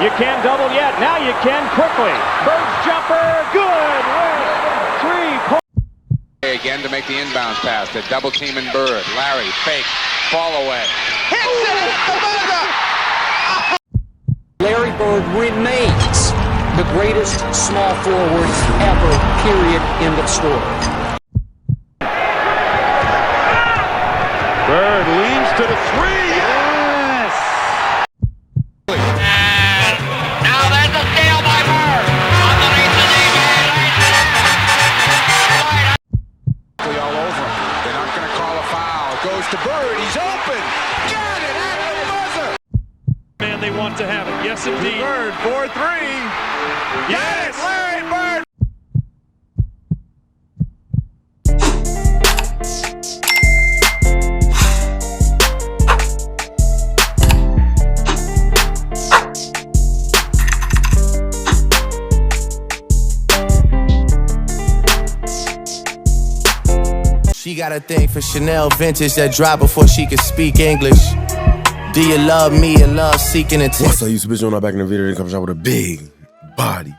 You can double yet. Now you can quickly. Bird's jumper. Good. 3 points. Again to make the inbounds pass. The double team and Bird. Larry, fake, fall away. Hits it! The buzzer! Larry Bird remains the greatest small forward ever, period, end of story. Bird leans to the 3. Yes! Now there's a steal by Bird. Underneath the knee. All over. They're not going to call a foul. Goes to Bird. He's open. Got it at the buzzer. Man, they want to have it. Yes, indeed. Bird, 4-3. Yes, Larry Bird. She got a thing for Chanel vintage that dropped before she could speak English. Do you love me and love seeking attention? What's up, YouTube? Bitch, I'm back in the video and comes out with a big body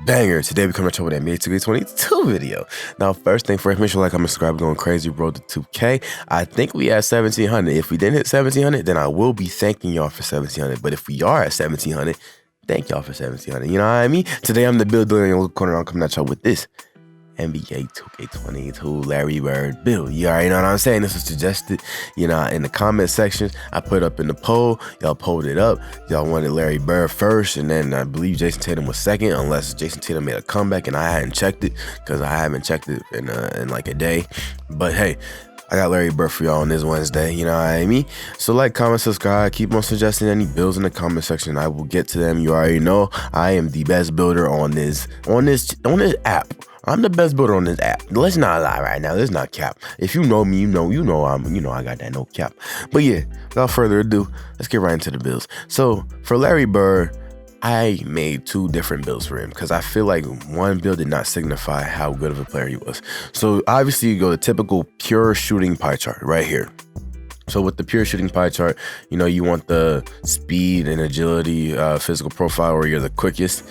banger. Today we coming at you with that NBA 2K22 video. Now, first thing first, make sure like, comment, subscribe, going crazy, road to 2K. I think we at 1700. If we didn't hit 1700, then I will be thanking y'all for 1700. But if we are at 1700, thank y'all for 1700. You know what I mean? Today I'm the build builder in your corner. I'm coming at y'all with this NBA 2K22 Larry Bird build. You already know what I'm saying. This was suggested, you know, in the comment sections. I put up in the poll. Y'all polled it up. Y'all wanted Larry Bird first, and then I believe Jason Tatum was second, unless Jason Tatum made a comeback and I hadn't checked it, because I haven't checked it in like a day. But hey, I got Larry Bird for y'all on this Wednesday, you know what I mean? So like, comment, subscribe, keep on suggesting any builds in the comment section. I will get to them. You already know I am the best builder on this app. I'm the best builder on this app. Let's not lie right now. Let's not cap. If you know me, you know I got that no cap. But yeah, without further ado, let's get right into the builds. So for Larry Bird, I made 2 different builds for him because I feel like one build did not signify how good of a player he was. So obviously you go the typical pure shooting pie chart right here. So with the pure shooting pie chart, you know, you want the speed and agility physical profile where you're the quickest.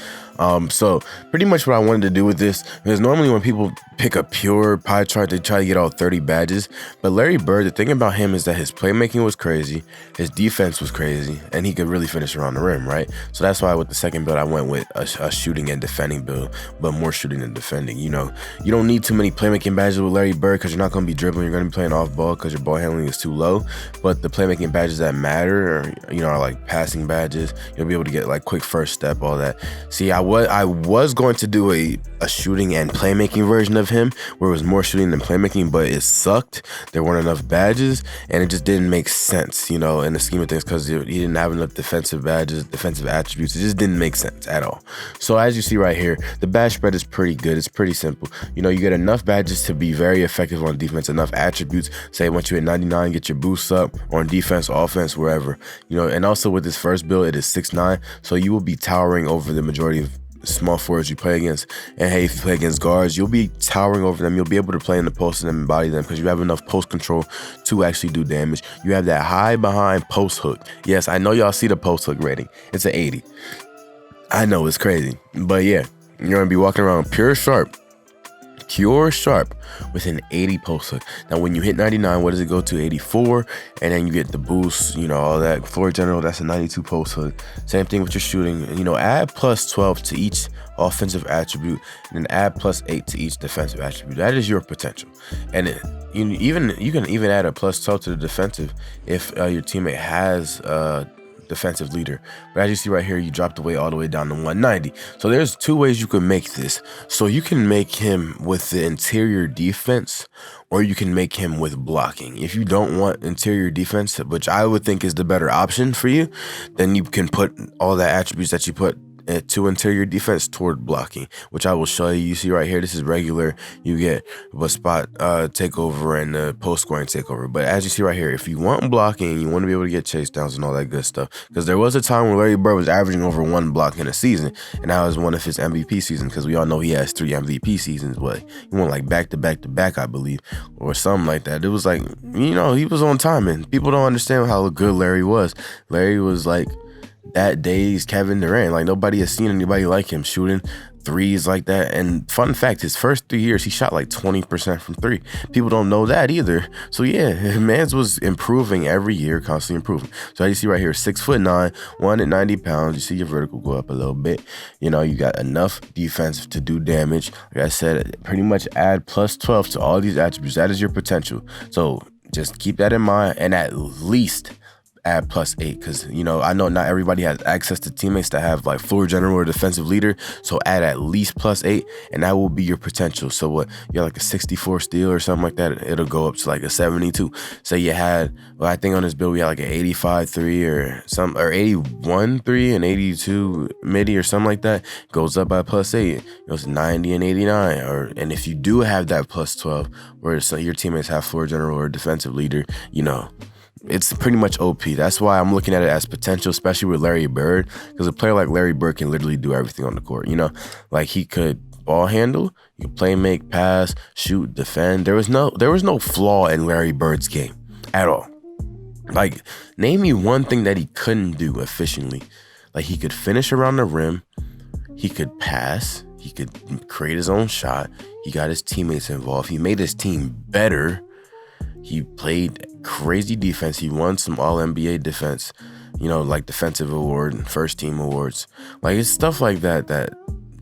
So pretty much what I wanted to do with this, because normally when people pick a pure pie chart, they try to get all 30 badges. But Larry Bird, the thing about him is that his playmaking was crazy, his defense was crazy, and he could really finish around the rim, right? So that's why with the second build, I went with a shooting and defending build, but more shooting than defending. You know, you don't need too many playmaking badges with Larry Bird because you're not going to be dribbling. You're going to be playing off ball because your ball handling is too low. But the playmaking badges that matter are, you know, are like passing badges. You'll be able to get like quick first step, all that. See, I was going to do a shooting and playmaking version of him where it was more shooting than playmaking, but it sucked. There weren't enough badges and it just didn't make sense, you know, in the scheme of things, because he didn't have enough defensive badges, defensive attributes. It just didn't make sense at all. So as you see right here, the badge spread is pretty good. It's pretty simple. You know, you get enough badges to be very effective on defense, enough attributes. Say once you hit 99, get your boosts up on defense, offense, wherever, you know. And also with this first build, it is 6'9", so you will be towering over the majority of small forwards you play against. And hey, if you play against guards, you'll be towering over them. You'll be able to play in the post and embody them because you have enough post control to actually do damage. You have that high behind post hook. Yes, I know y'all see the post hook rating. It's an 80. I know it's crazy, but yeah, you're gonna be walking around pure sharp with an 80 post hook. Now when you hit 99, what does it go to? 84, and then you get the boost, you know, all that. Floor general, that's a 92 post hook. Same thing with your shooting. You know, add plus 12 to each offensive attribute and then add plus 8 to each defensive attribute. That is your potential. And you can even add a plus 12 to the defensive if your teammate has defensive leader. But as you see right here, you dropped the weight all the way down to 190. So there's 2 ways you can make this. So you can make him with the interior defense, or you can make him with blocking. If you don't want interior defense, which I would think is the better option for you, then you can put all the attributes that you put to interior defense toward blocking, which I will show you. You see right here, this is regular. You get a spot takeover and the post scoring takeover. But as you see right here, if you want blocking, you want to be able to get chase downs and all that good stuff, because there was a time when Larry Bird was averaging over 1 block in a season, and that was one of his MVP seasons, because we all know he has 3 MVP seasons, but he went like back to back to back, I believe, or something like that. It was like, you know, he was on time, and people don't understand how good Larry was. Larry was like that day's Kevin Durant. Like, nobody has seen anybody like him shooting threes like that. And fun fact, his first 3 years, he shot like 20% from three. People don't know that either. So yeah, Mans was improving every year, constantly improving. So as you see right here, 6'9", 190 pounds. You see your vertical go up a little bit. You know, you got enough defense to do damage. Like I said, pretty much add plus 12 to all these attributes. That is your potential. So just keep that in mind, and at least add plus 8, because, you know, I know not everybody has access to teammates that have like floor general or defensive leader, so add at least plus 8, and that will be your potential. So what, you have like a 64 steal or something like that, it'll go up to like a 72. Say you had, well, I think on this build we had like an 85 3 or 81 3 and 82 midi or something like that, goes up by plus 8. It goes 90 and 89. And if you do have that plus 12 where your teammates have floor general or defensive leader, you know, it's pretty much OP. That's why I'm looking at it as potential, especially with Larry Bird, because a player like Larry Bird can literally do everything on the court. You know, like he could ball handle, he could play, make, pass, shoot, defend. There was no flaw in Larry Bird's game at all. Like, name me one thing that he couldn't do efficiently. Like, he could finish around the rim, he could pass, he could create his own shot, he got his teammates involved, he made his team better. He played crazy defense. He won some All-NBA defense, you know, like defensive award, first team awards. Like, it's stuff like that,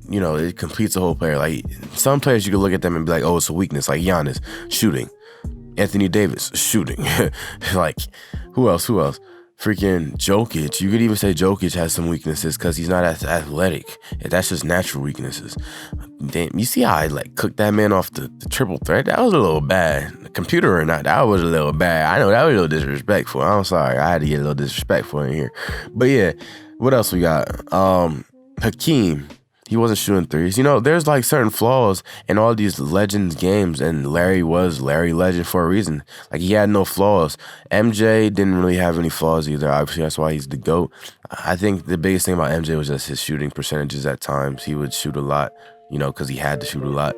you know, it completes the whole player. Like, some players you can look at them and be like, oh, it's a weakness. Like Giannis, shooting. Anthony Davis, shooting. Like, who else? Freaking Jokic. You could even say Jokic has some weaknesses because he's not as athletic. That's just natural weaknesses. Damn, you see how I like cooked that man off the triple threat? That was a little bad. Computer or not, that was a little bad. I know that was a little disrespectful. I'm sorry. I had to get a little disrespectful in here. But yeah, what else we got? Hakeem. He wasn't shooting threes. You know, there's like certain flaws in all these Legends games, and Larry was Larry Legend for a reason. Like, he had no flaws. MJ didn't really have any flaws either. Obviously, that's why he's the GOAT. I think the biggest thing about MJ was just his shooting percentages at times. He would shoot a lot, you know, because he had to shoot a lot.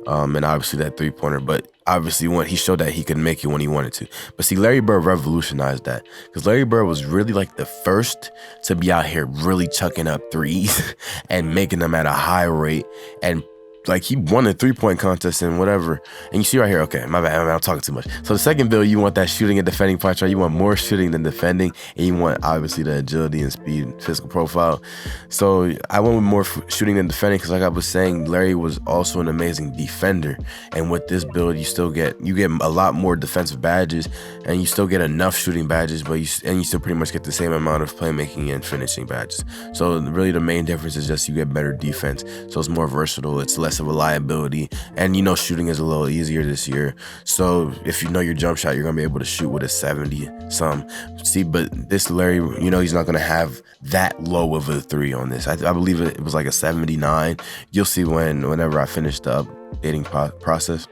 And obviously that three-pointer, but obviously when he showed that he could make it when he wanted to. But see, Larry Bird revolutionized that, because Larry Bird was really like the first to be out here really chucking up threes and making them at a high rate, and like, he won a three-point contest and whatever. And you see right here, okay, my bad, I'm talking too much. So the second build, you want that shooting and defending part chart. You want more shooting than defending, and you want obviously the agility and speed and physical profile. So I went with more shooting than defending because, like I was saying, Larry was also an amazing defender. And with this build, you get a lot more defensive badges, and you still get enough shooting badges, but you still pretty much get the same amount of playmaking and finishing badges. So really the main difference is just you get better defense. So it's more versatile, it's less of a liability, and you know, shooting is a little easier this year. So if you know your jump shot, you're gonna be able to shoot with a 70 some. See, but this Larry, you know, he's not gonna have that low of a three on this. I believe it was like a 79. You'll see whenever I finish the updating process.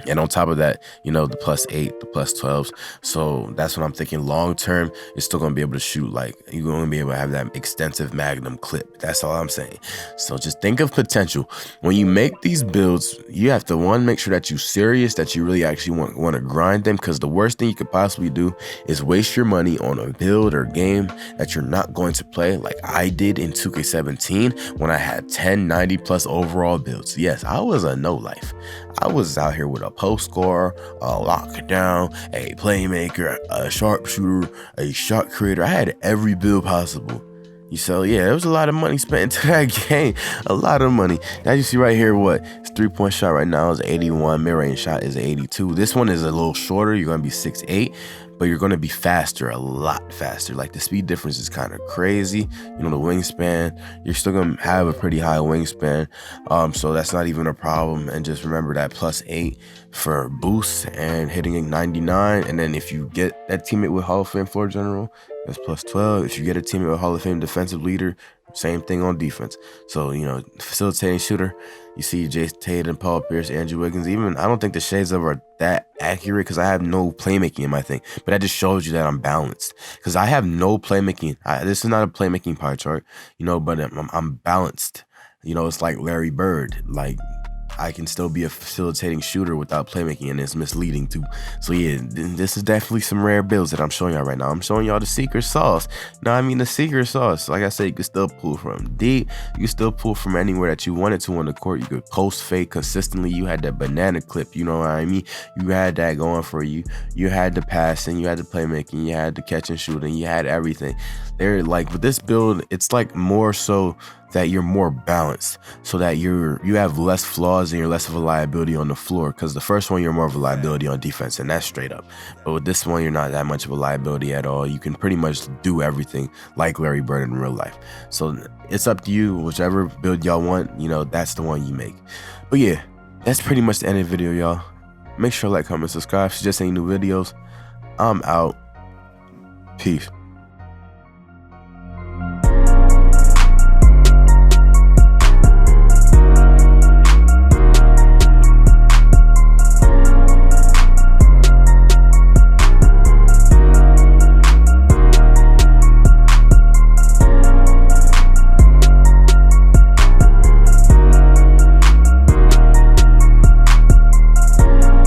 And on top of that, you know, the +8, the +12s. So that's what I'm thinking. Long term, you're still going to be able to shoot. Like, you're going to be able to have that extensive magnum clip. That's all I'm saying. So just think of potential. When you make these builds, you have to, one, make sure that you're serious, that you really actually want to grind them. Because the worst thing you could possibly do is waste your money on a build or game that you're not going to play, like I did in 2K17 when I had 10 90+ overall builds. Yes, I was a no-life. I was out here with a post scorer, a lockdown, a playmaker, a sharpshooter, a shot creator. I had every build possible. So yeah, there was a lot of money spent into that game. A lot of money. Now you see right here, what? It's 3-point shot right now is 81. Mid-range shot is 82. This one is a little shorter. You're going to be 6'8", but you're going to be faster, a lot faster. Like, the speed difference is kind of crazy. You know, the wingspan, you're still going to have a pretty high wingspan. So that's not even a problem. And just remember that +8 for boosts and hitting 99. And then if you get that teammate with Hall of Fame floor general, that's +12. If you get a teammate with Hall of Fame defensive leader, same thing on defense. So, you know, facilitating shooter, you see Jason Tatum, Paul Pierce, Andrew Wiggins. Even, I don't think the shades of are that accurate because I have no playmaking in my thing. But that just shows you that I'm balanced, because I have no playmaking. This is not a playmaking pie chart, you know, but I'm balanced. You know, it's like Larry Bird. Like, I can still be a facilitating shooter without playmaking, and it's misleading too. So yeah, this is definitely some rare builds that I'm showing y'all right now. I'm showing y'all the secret sauce. Now, I mean the secret sauce. Like I said, you can still pull from deep. You can still pull from anywhere that you wanted to on the court. You could post fake consistently. You had that banana clip. You know what I mean? You had that going for you. You had the passing. You had the playmaking. You had the catch and shooting. You had everything. They're like, with this build, it's like more so that you're more balanced, so that you have less flaws and you're less of a liability on the floor. Because the first one, you're more of a liability on defense, and that's straight up. But with this one, you're not that much of a liability at all. You can pretty much do everything like Larry Bird in real life. So it's up to you. Whichever build y'all want, you know, that's the one you make. But yeah, that's pretty much the end of the video, y'all. Make sure to like, comment, subscribe, suggest any new videos. I'm out. Peace.